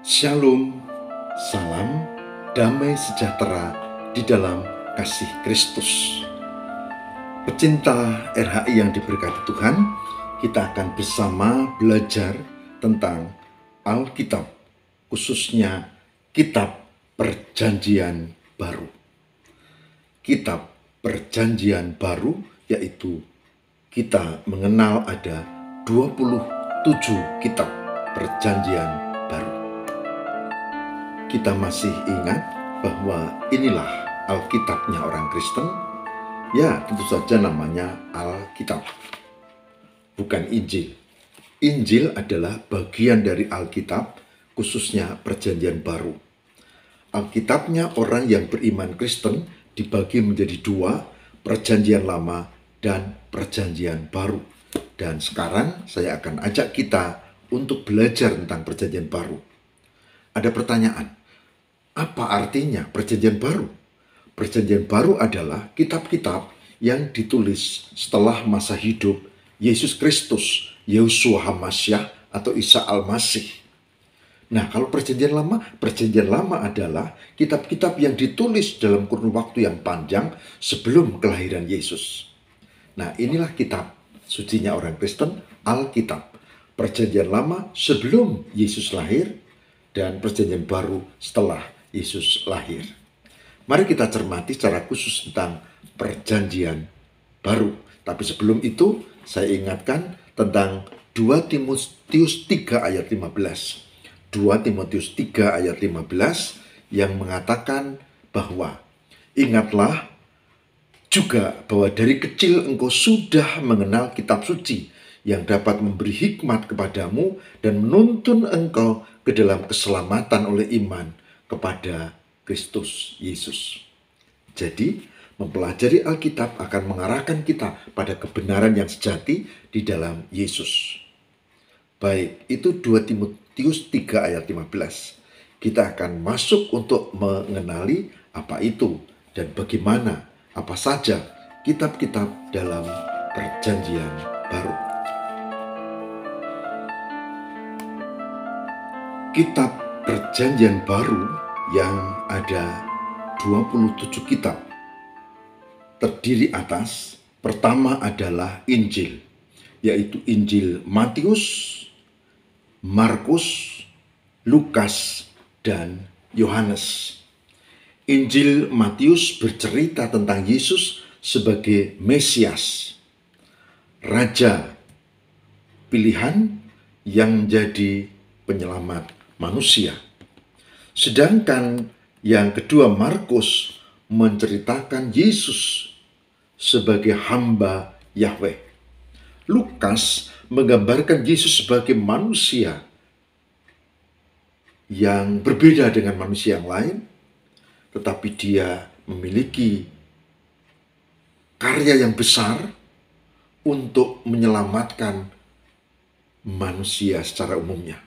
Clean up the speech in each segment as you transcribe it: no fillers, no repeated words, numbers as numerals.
Shalom, salam damai sejahtera di dalam kasih Kristus. Pecinta RHI yang diberkati Tuhan, kita akan bersama belajar tentang Alkitab, khususnya Kitab Perjanjian Baru. Kitab Perjanjian Baru, yaitu kita mengenal ada 27 kitab Perjanjian Baru. Kita masih ingat bahwa inilah Alkitabnya orang Kristen. Ya, tentu saja namanya Alkitab, bukan Injil. Injil adalah bagian dari Alkitab, khususnya Perjanjian Baru. Alkitabnya orang yang beriman Kristen dibagi menjadi dua, Perjanjian Lama dan Perjanjian Baru. Dan sekarang saya akan ajak kita untuk belajar tentang Perjanjian Baru. Ada pertanyaan, apa artinya Perjanjian Baru? Perjanjian Baru adalah kitab-kitab yang ditulis setelah masa hidup Yesus Kristus, Yeshua HaMashiach atau Isa Al-Masih. Nah, kalau Perjanjian Lama adalah kitab-kitab yang ditulis dalam kurun waktu yang panjang sebelum kelahiran Yesus. Nah, inilah kitab sucinya orang Kristen, Alkitab. Perjanjian Lama sebelum Yesus lahir dan Perjanjian Baru setelah Yesus lahir. Mari kita cermati secara khusus tentang Perjanjian Baru. Tapi sebelum itu, saya ingatkan tentang 2 Timotius 3 ayat 15. 2 Timotius 3 ayat 15 yang mengatakan bahwa ingatlah juga bahwa dari kecil engkau sudah mengenal kitab suci yang dapat memberi hikmat kepadamu dan menuntun engkau ke dalam keselamatan oleh iman kepada Kristus Yesus. Jadi, mempelajari Alkitab akan mengarahkan kita pada kebenaran yang sejati di dalam Yesus. Baik, itu 2 Timotius 3 ayat 15. Kita akan masuk untuk mengenali apa itu dan bagaimana, apa saja kitab-kitab dalam Perjanjian Baru. Kitab Perjanjian Baru yang ada 27 kitab terdiri atas, pertama adalah Injil, yaitu Injil Matius, Markus, Lukas, dan Yohanes. Injil Matius bercerita tentang Yesus sebagai Mesias, Raja pilihan yang menjadi penyelamat manusia. Sedangkan yang kedua, Markus menceritakan Yesus sebagai hamba Yahweh. Lukas menggambarkan Yesus sebagai manusia yang berbeda dengan manusia yang lain, tetapi dia memiliki karya yang besar untuk menyelamatkan manusia secara umumnya.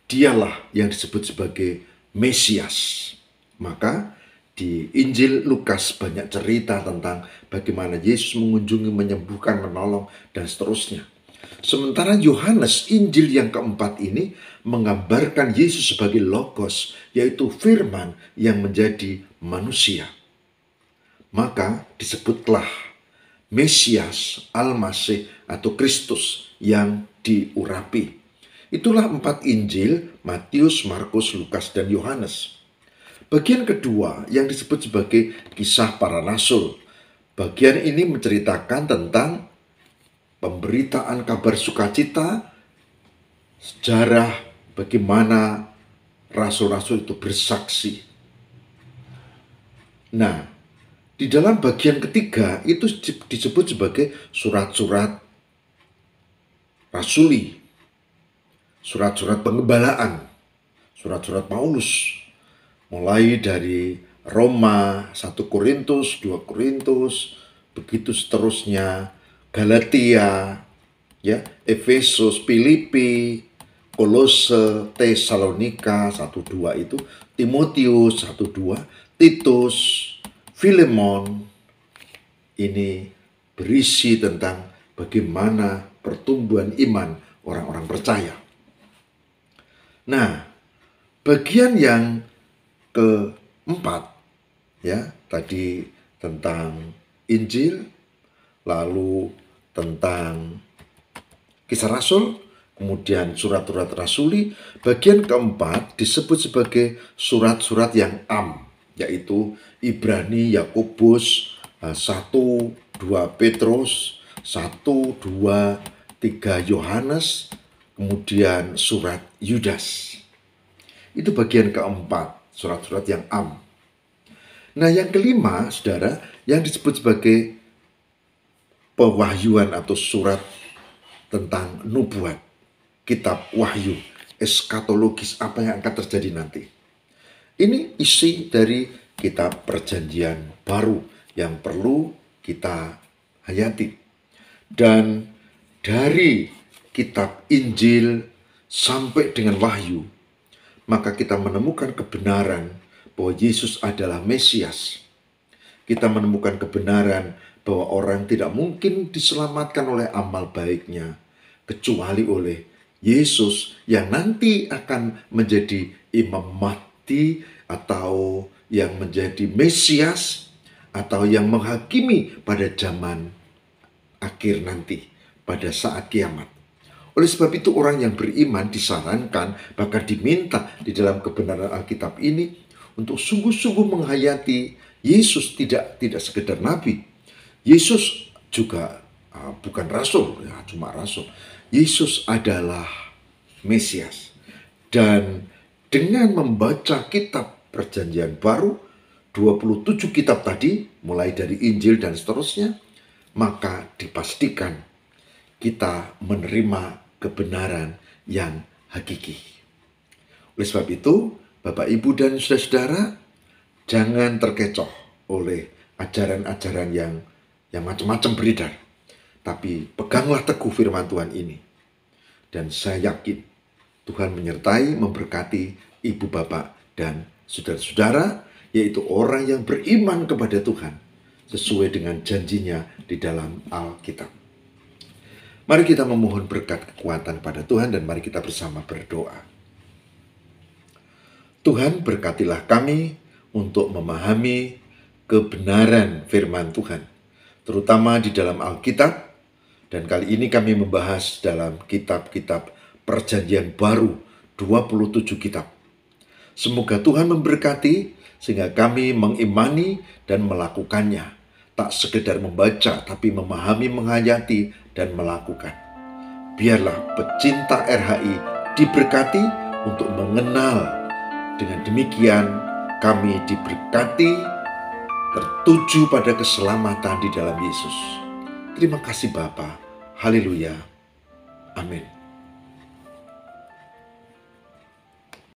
Dialah yang disebut sebagai Mesias. Maka di Injil Lukas banyak cerita tentang bagaimana Yesus mengunjungi, menyembuhkan, menolong, dan seterusnya. Sementara Yohanes, Injil yang keempat ini menggambarkan Yesus sebagai Logos, yaitu firman yang menjadi manusia. Maka disebutlah Mesias, Al-Masih atau Kristus yang diurapi. Itulah 4 Injil, Matius, Markus, Lukas, dan Yohanes. Bagian kedua yang disebut sebagai kisah para rasul. Bagian ini menceritakan tentang pemberitaan kabar sukacita, sejarah bagaimana rasul-rasul itu bersaksi. Nah, di dalam bagian ketiga itu disebut sebagai surat-surat rasuli, surat-surat pengembalaan, surat-surat Paulus, mulai dari Roma, 1 Korintus, 2 Korintus, begitu seterusnya, Galatia, ya, Efesus, Filipi, Kolose, Tesalonika 1-2 itu, Timotius 1-2, Titus, Filemon. Ini berisi tentang bagaimana pertumbuhan iman orang-orang percaya. Nah, Bagian yang keempat, ya, tadi tentang Injil, lalu tentang Kisah Rasul, kemudian surat-surat rasuli. Bagian keempat disebut sebagai surat-surat yang yaitu Ibrani, Yakobus, 1, 2 Petrus, 1, 2, 3 Yohanes, kemudian surat Yudas. Itu bagian keempat, surat-surat yang Nah, yang kelima, saudara, yang disebut sebagai pewahyuan atau surat tentang nubuat, kitab wahyu, eskatologis, apa yang akan terjadi nanti. Ini isi dari kitab perjanjian baru yang perlu kita hayati. Dan dari kitab Injil sampai dengan wahyu, maka kita menemukan kebenaran bahwa Yesus adalah Mesias. Kita menemukan kebenaran bahwa orang tidak mungkin diselamatkan oleh amal baiknya, kecuali oleh Yesus yang nanti akan menjadi imam mahdi, atau yang menjadi Mesias, atau yang menghakimi pada zaman akhir nanti, pada saat kiamat. Oleh sebab itu orang yang beriman disarankan, bahkan diminta di dalam kebenaran Alkitab ini untuk sungguh-sungguh menghayati Yesus tidak sekedar nabi. Yesus juga bukan rasul, ya, cuma rasul. Yesus adalah Mesias. Dan dengan membaca kitab perjanjian baru, 27 kitab tadi, mulai dari Injil dan seterusnya, maka dipastikan kita menerima kebenaran yang hakiki. Oleh sebab itu, Bapak, Ibu, dan saudara-saudara, jangan terkecoh oleh ajaran-ajaran yang macam-macam beredar. Tapi peganglah teguh firman Tuhan ini. Dan saya yakin Tuhan menyertai, memberkati ibu, bapak, dan saudara-saudara, yaitu orang yang beriman kepada Tuhan sesuai dengan janjinya di dalam Alkitab. Mari kita memohon berkat kekuatan pada Tuhan dan mari kita bersama berdoa. Tuhan, berkatilah kami untuk memahami kebenaran firman Tuhan, terutama di dalam Alkitab. Dan kali ini kami membahas dalam kitab-kitab perjanjian baru, 27 kitab. Semoga Tuhan memberkati sehingga kami mengimani dan melakukannya. Tak sekedar membaca, tapi memahami, menghayati, dan melakukan. Biarlah pecinta RHI diberkati untuk mengenal. Dengan demikian kami diberkati, tertuju pada keselamatan di dalam Yesus. Terima kasih Bapa. Haleluya. Amin.